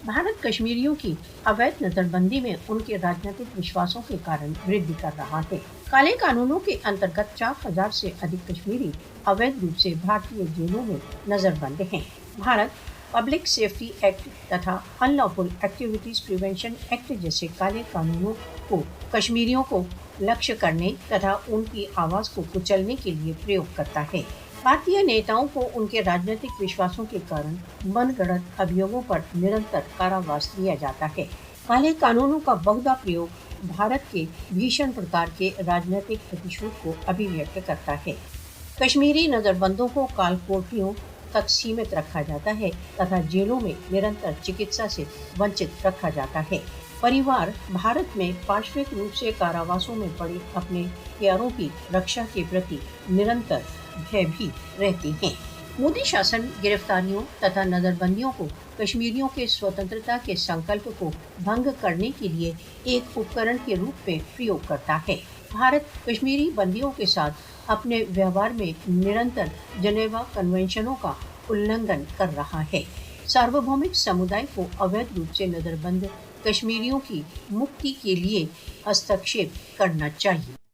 भारत कश्मीरियों की अवैध नजरबंदी में उनके राजनीतिक विश्वासों के कारण वृद्धि कर रहा है। काले कानूनों के अंतर्गत 4,000 से अधिक कश्मीरी अवैध रूप से भारतीय जेलों में नजरबंद हैं। भारत पब्लिक सेफ्टी एक्ट तथा अनलॉफुल एक्टिविटीज प्रिवेंशन एक्ट जैसे काले कानूनों को कश्मीरियों को लक्ष्य करने तथा उनकी आवाज को कुचलने के लिए प्रयोग करता है। भारतीय नेताओं को उनके राजनीतिक विश्वासों के कारण मनगढ़ंत अभियोगों पर निरंतर कारावास दिया जाता है। काले कानूनों का बहुधा प्रयोग भारत के भीषण प्रकार के राजनीतिक प्रतिशोध को अभिव्यक्त करता है। कश्मीरी नजरबंदों को कालकोठरियों तक सीमित रखा जाता है तथा जेलों में निरंतर चिकित्सा से वंचित रखा जाता है। परिवार भारत में पार्श्विक रूप से कारावासों में पड़े अपने प्यारों की रक्षा के प्रति निरंतर भयभीत रहते हैं। मोदी शासन गिरफ्तारियों तथा नजरबंदियों को कश्मीरियों के स्वतंत्रता के संकल्प को भंग करने के लिए एक उपकरण के रूप में प्रयोग करता है। भारत कश्मीरी बंदियों के साथ अपने व्यवहार में निरंतर जेनेवा कन्वेंशनों का उल्लंघन कर रहा है। सार्वभौमिक समुदाय को अवैध रूप से नजरबंद कश्मीरियों की मुक्ति के लिए हस्तक्षेप करना चाहिए।